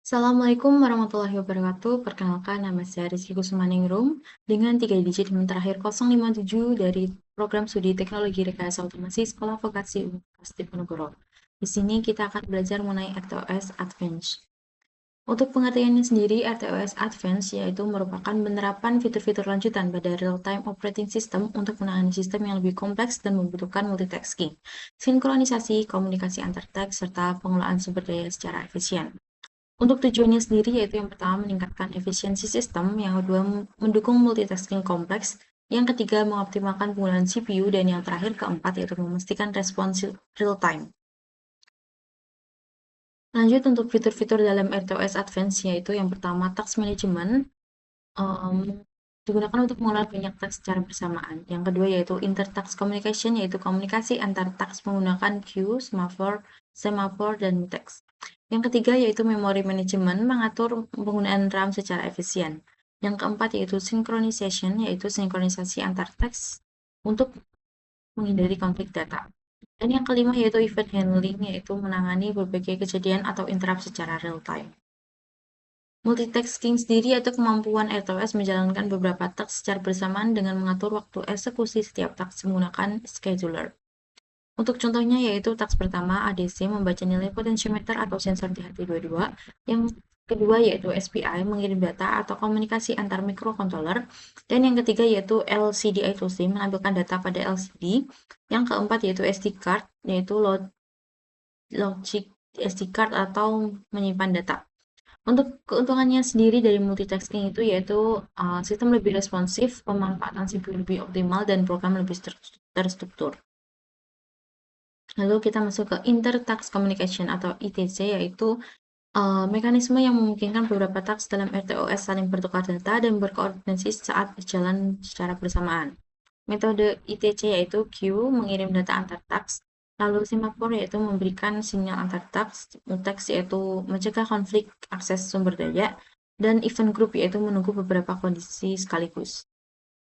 Assalamualaikum warahmatullahi wabarakatuh. Perkenalkan, nama saya Rizky Kusumaningrum dengan 3 digit NIM terakhir 057 dari Program Studi Teknologi Rekayasa Otomasi Sekolah Vokasi Universitas Diponegoro. Di sini kita akan belajar mengenai RTOS Advance. Untuk pengertiannya sendiri, RTOS Advance yaitu merupakan penerapan fitur-fitur lanjutan pada real-time operating system untuk menangani sistem yang lebih kompleks dan membutuhkan multitasking, sinkronisasi, komunikasi antar teks, serta pengelolaan sumber daya secara efisien. Untuk tujuannya sendiri yaitu yang pertama meningkatkan efisiensi sistem, yang kedua mendukung multitasking kompleks, yang ketiga mengoptimalkan penggunaan CPU, dan yang terakhir keempat yaitu memastikan respons real time. Lanjut untuk fitur-fitur dalam RTOS Advance yaitu yang pertama task management, digunakan untuk mengelola banyak task secara bersamaan. Yang kedua yaitu inter-task communication, yaitu komunikasi antar task menggunakan queue, semaphore, dan mutex. Yang ketiga yaitu memory management, mengatur penggunaan RAM secara efisien. Yang keempat yaitu synchronization, yaitu sinkronisasi antar task untuk menghindari konflik data. Dan yang kelima yaitu event handling, yaitu menangani berbagai kejadian atau interrupt secara real time. Multitasking sendiri yaitu kemampuan RTOS menjalankan beberapa task secara bersamaan dengan mengatur waktu eksekusi setiap task menggunakan scheduler. Untuk contohnya yaitu task pertama ADC membaca nilai potentiometer atau sensor DHT22, yang kedua yaitu SPI mengirim data atau komunikasi antar microcontroller, dan yang ketiga yaitu LCD I2C menampilkan data pada LCD, yang keempat yaitu SD card yaitu logic SD card atau menyimpan data. Untuk keuntungannya sendiri dari multitasking itu yaitu sistem lebih responsif, pemanfaatan CPU lebih optimal, dan program lebih terstruktur. Lalu kita masuk ke inter-task communication atau ITC, yaitu mekanisme yang memungkinkan beberapa task dalam RTOS saling bertukar data dan berkoordinasi saat berjalan secara bersamaan. Metode ITC yaitu queue mengirim data antar task, lalu semaphore yaitu memberikan sinyal antar task, mutex yaitu mencegah konflik akses sumber daya, dan event group yaitu menunggu beberapa kondisi sekaligus.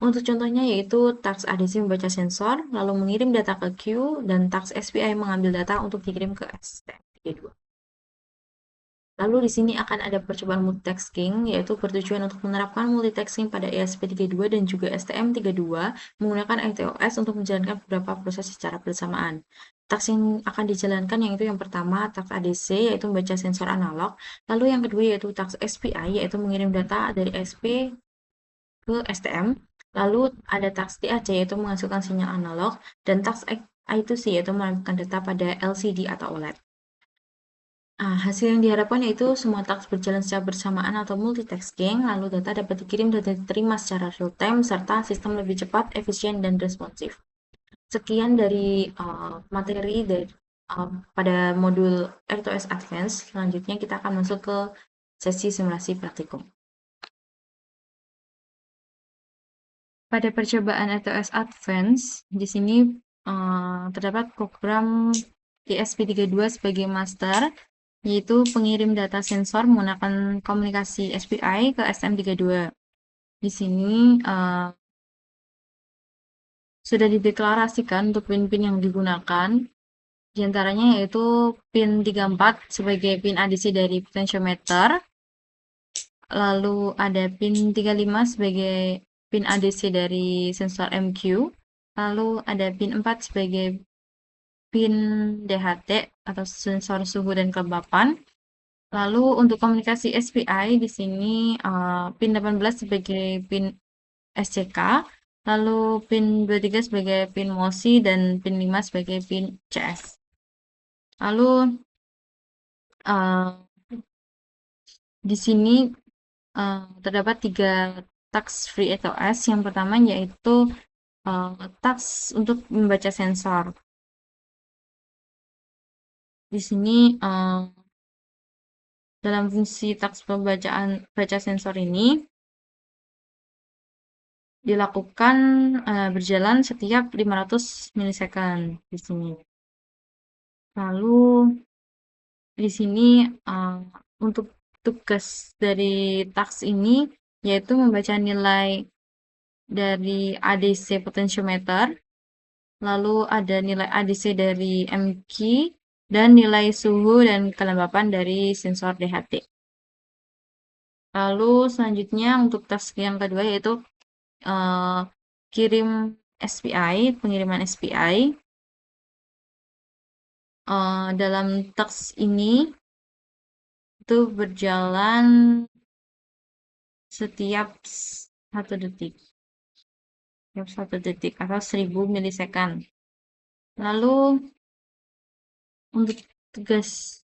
Untuk contohnya yaitu task ADC membaca sensor, lalu mengirim data ke queue, dan task SPI mengambil data untuk dikirim ke STM32. Lalu di sini akan ada percobaan multitasking, yaitu bertujuan untuk menerapkan multitasking pada ESP32 dan juga STM32 menggunakan RTOS untuk menjalankan beberapa proses secara bersamaan. Task yang akan dijalankan yaitu yang pertama task ADC, yaitu membaca sensor analog, lalu yang kedua yaitu task SPI, yaitu mengirim data dari SP ke STM, lalu ada task TAC, yaitu menghasilkan sinyal analog, dan task I2C, yaitu menampilkan data pada LCD atau OLED. Hasil yang diharapkan yaitu semua task berjalan secara bersamaan atau multitasking, lalu data dapat dikirim dan diterima secara real time, serta sistem lebih cepat, efisien, dan responsif. Sekian dari materi pada modul RTOS Advance. Selanjutnya kita akan masuk ke sesi simulasi praktikum. Pada percobaan RTOS Advance, di sini terdapat program ESP32 sebagai master, yaitu pengirim data sensor menggunakan komunikasi SPI ke STM32. Di sini sudah dideklarasikan untuk pin-pin yang digunakan, diantaranya yaitu pin 34 sebagai pin ADC dari potentiometer, lalu ada pin 35 sebagai pin ADC dari sensor MQ, lalu ada pin 4 sebagai pin DHT atau sensor suhu dan kelembapan. Lalu untuk komunikasi SPI di sini pin 18 sebagai pin SCK, lalu pin 23 sebagai pin MOSI, dan pin 5 sebagai pin CS. Lalu di sini terdapat 3 task free RTOS. Yang pertama yaitu task untuk membaca sensor. Di sini dalam fungsi task pembacaan baca sensor ini dilakukan berjalan setiap 500 milisecond di sini. Lalu di sini untuk tugas dari task ini yaitu membaca nilai dari ADC potentiometer, lalu ada nilai ADC dari MQ, dan nilai suhu dan kelembapan dari sensor DHT. Lalu selanjutnya untuk task yang kedua yaitu kirim SPI, pengiriman SPI. Dalam task ini itu berjalan setiap 1 detik. Setiap 1 detik atau 1000 milisekund. Lalu untuk tugas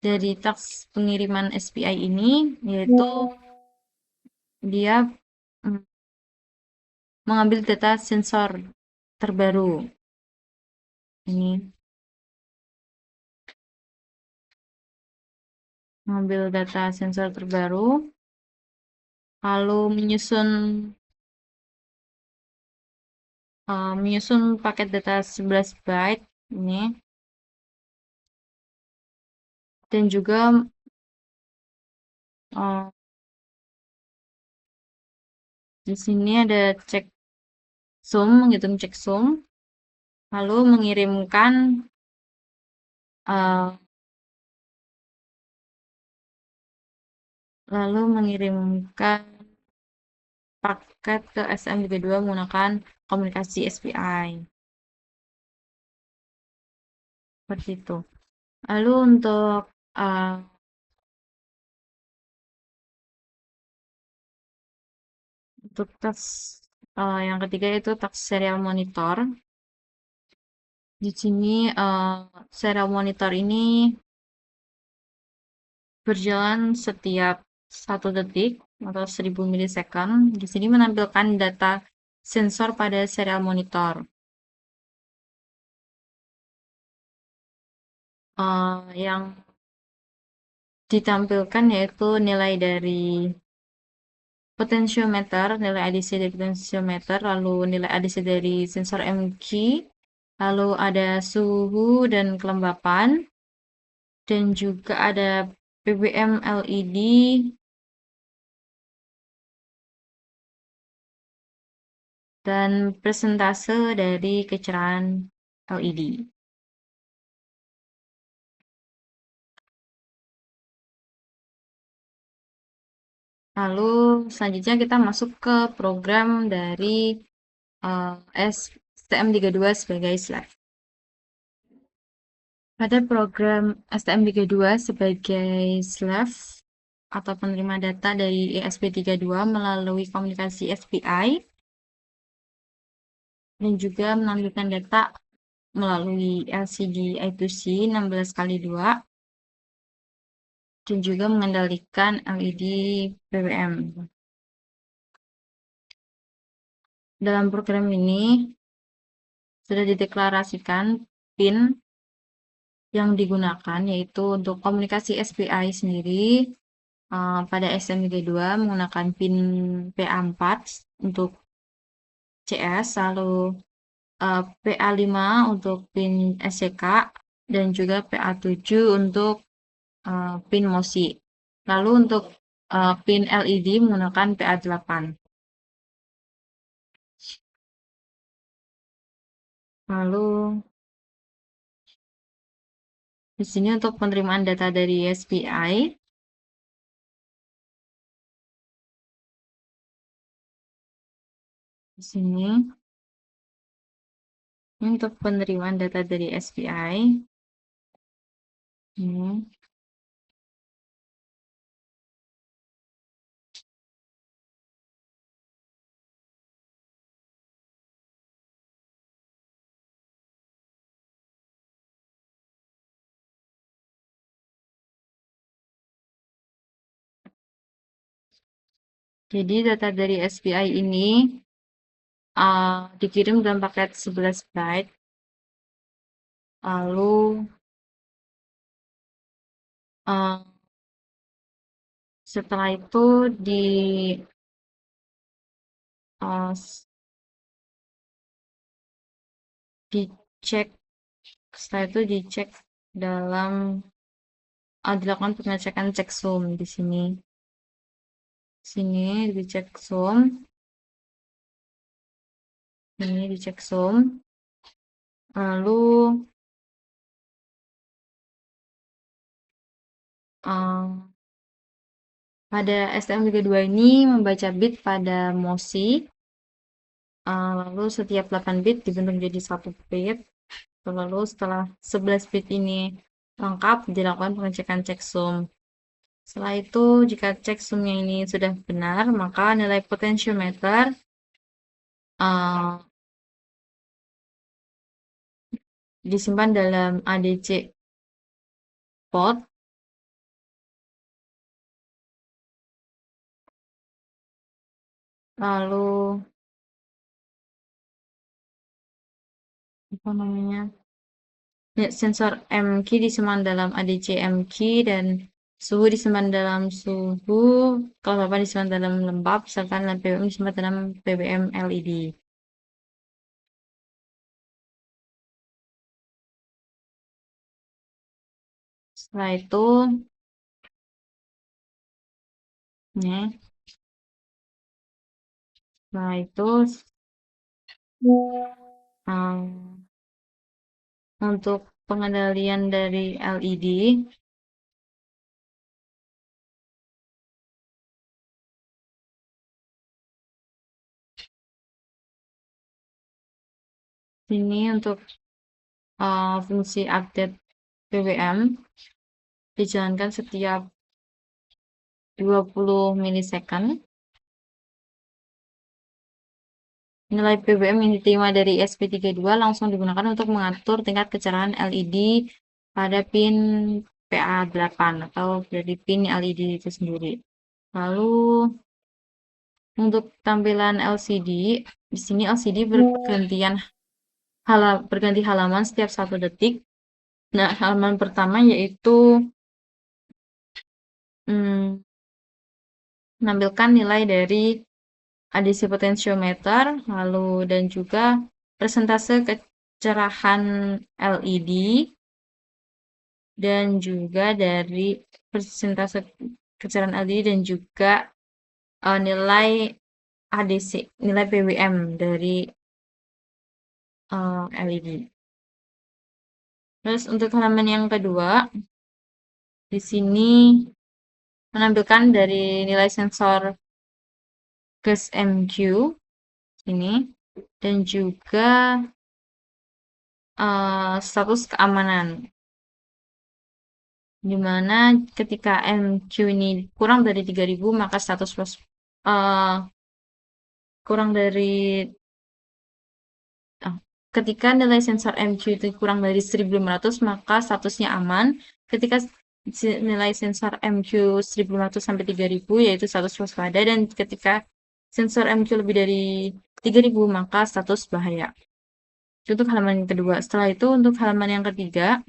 dari task pengiriman SPI ini yaitu dia mengambil data sensor terbaru. Ini mengambil data sensor terbaru, lalu menyusun paket data 11 byte ini, dan juga di sini ada menghitung checksum, lalu mengirimkan paket ke STM32 menggunakan komunikasi SPI. Seperti itu. Lalu untuk task yang ketiga itu task serial monitor. Di sini serial monitor ini berjalan setiap 1 detik atau 1000 milisekund. Di sini menampilkan data sensor pada serial monitor. Yang ditampilkan yaitu nilai dari potentiometer, nilai ADC dari potentiometer, lalu nilai ADC dari sensor MG, lalu ada suhu dan kelembapan, dan juga ada PWM LED, dan persentase dari kecerahan LED. Lalu selanjutnya kita masuk ke program dari STM32 sebagai slave. Pada program STM32 sebagai slave atau penerima data dari ESP32 melalui komunikasi SPI dan juga menampilkan data melalui LCD I2C 16x2 dan juga mengendalikan LED PWM. Dalam program ini sudah dideklarasikan PIN yang digunakan yaitu untuk komunikasi SPI sendiri pada STM32 menggunakan PIN PA4 untuk CS, lalu PA5 untuk PIN SCK, dan juga PA7 untuk PIN MOSI. Lalu untuk PIN LED menggunakan PA8. Lalu di sini untuk penerimaan data dari SPI. Di sini untuk penerimaan data dari SPI. Ini. Jadi data dari SPI ini dikirim dalam paket 11 byte. Lalu setelah itu dicek, setelah itu dicek dalam dilakukan pengecekan checksum di sini. Sini dicek sum. Ini dicek sum. Lalu Pada STM32 ini membaca bit pada MOSI, lalu setiap 8 bit dibentuk menjadi 1 bit. Lalu setelah 11 bit ini lengkap, dilakukan pengecekan checksum. Setelah itu, jika checksumnya ini sudah benar, maka nilai potentiometer disimpan dalam ADC pot. Lalu apa namanya? Ya, sensor M-key disimpan dalam ADC M-key dan suhu disimpan dalam suhu, kelembapan disimpan dalam lembab, serta nilai PWM disimpan dalam PWM LED. Setelah itu, untuk pengendalian dari LED, ini untuk fungsi update PWM dijalankan setiap 20 milisecond. Nilai PWM yang diterima dari ESP32 langsung digunakan untuk mengatur tingkat kecerahan LED pada pin PA8 atau dari pin LED itu sendiri. Lalu untuk tampilan LCD, di sini LCD berganti halaman setiap 1 detik. Nah, halaman pertama yaitu menampilkan nilai dari ADC potentiometer, lalu dan juga persentase kecerahan LED, dan juga dari persentase kecerahan LED dan juga nilai ADC, nilai PWM dari LED. Terus untuk halaman yang kedua, di sini menampilkan dari nilai sensor gas MQ ini dan juga status keamanan, dimana ketika MQ ini kurang dari 3000 maka status ketika nilai sensor MQ itu kurang dari 1500 maka statusnya aman. Ketika nilai sensor MQ 1500 sampai 3000 yaitu status waspada, dan ketika sensor MQ lebih dari 3000 maka status bahaya. Itu untuk halaman yang kedua. Setelah itu untuk halaman yang ketiga.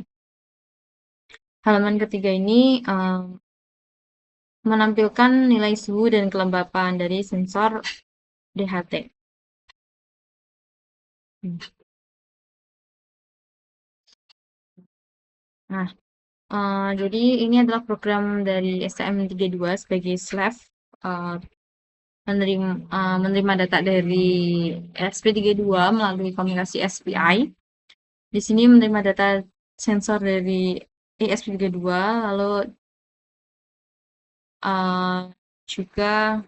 Halaman ketiga ini menampilkan nilai suhu dan kelembapan dari sensor DHT. Nah, jadi ini adalah program dari STM32 sebagai slave menerima data dari ESP32 melalui komunikasi SPI. Di sini menerima data sensor dari ESP32, lalu juga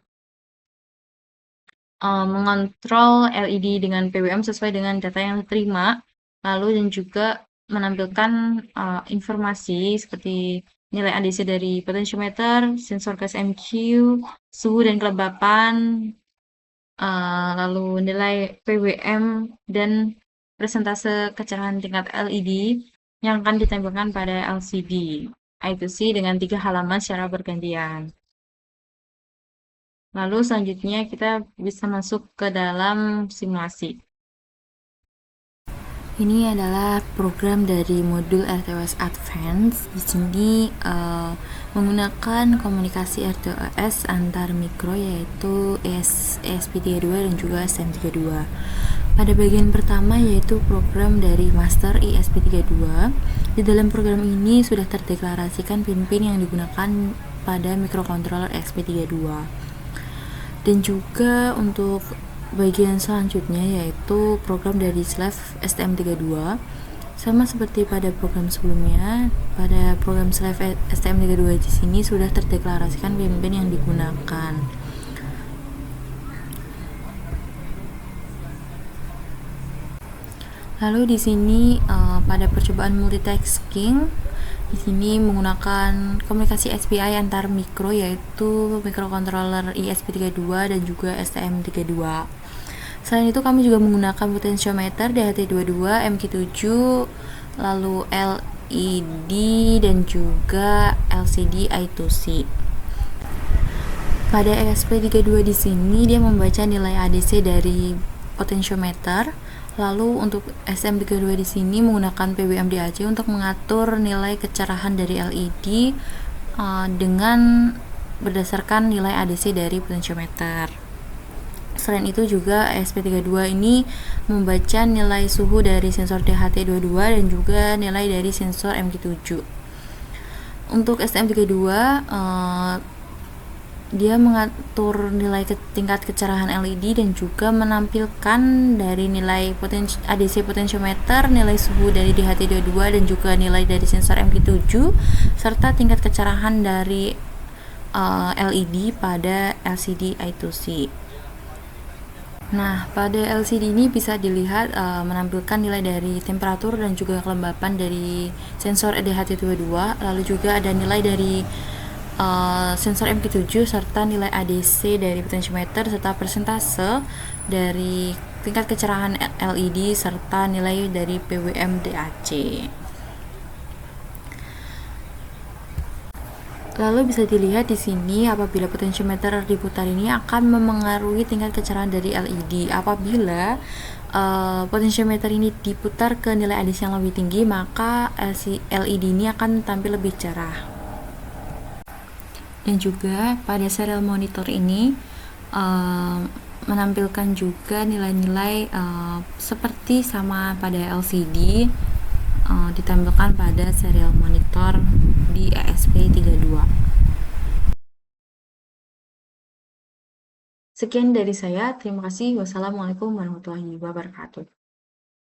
mengontrol LED dengan PWM sesuai dengan data yang diterima, lalu dan juga menampilkan informasi seperti nilai ADC dari potentiometer, sensor gas MQ, suhu dan kelembapan, lalu nilai PWM dan persentase kecerahan tingkat LED yang akan ditempelkan pada LCD. Itu sih dengan 3 halaman secara bergantian. Lalu selanjutnya kita bisa masuk ke dalam simulasi. Ini adalah program dari modul RTOS Advance. Di sini menggunakan komunikasi RTOS antar mikro yaitu ESP32 dan juga STM32. Pada bagian pertama yaitu program dari master ESP32. Di dalam program ini sudah terdeklarasikan pin-pin yang digunakan pada mikrokontroler ESP32. Dan juga untuk bagian selanjutnya yaitu program dari slave STM32. Sama seperti pada program sebelumnya, pada program Slave STM32 di sini sudah terdeklarasikan pemimpin yang digunakan. Lalu di sini pada percobaan multitasking, di sini menggunakan komunikasi SPI antar mikro, yaitu microcontroller ESP32 dan juga STM32. Selain itu kami juga menggunakan potentiometer DHT22, MQ7, lalu LED dan juga LCD I2C. Pada ESP32 di sini dia membaca nilai ADC dari potentiometer. Lalu untuk SM32 di sini menggunakan PWM DAC untuk mengatur nilai kecerahan dari LED dengan berdasarkan nilai ADC dari potentiometer. Selain itu juga ESP32 ini membaca nilai suhu dari sensor DHT22 dan juga nilai dari sensor MQ7. Untuk STM32 dia mengatur nilai tingkat kecerahan LED dan juga menampilkan dari nilai ADC potentiometer, nilai suhu dari DHT22 dan juga nilai dari sensor MQ7 serta tingkat kecerahan dari LED pada LCD I2C. Nah, pada LCD ini bisa dilihat menampilkan nilai dari temperatur dan juga kelembapan dari sensor DHT22, lalu juga ada nilai dari sensor MQ7 serta nilai ADC dari potentiometer serta persentase dari tingkat kecerahan LED serta nilai dari PWM DAC. Lalu bisa dilihat di sini apabila potentiometer diputar ini akan memengaruhi tingkat kecerahan dari LED. Apabila potentiometer ini diputar ke nilai ADC yang lebih tinggi, maka LED ini akan tampil lebih cerah. Dan juga pada serial monitor ini menampilkan juga nilai-nilai seperti sama pada LCD ditampilkan pada serial monitor di ESP32. Sekian dari saya, terima kasih. Wassalamualaikum warahmatullahi wabarakatuh.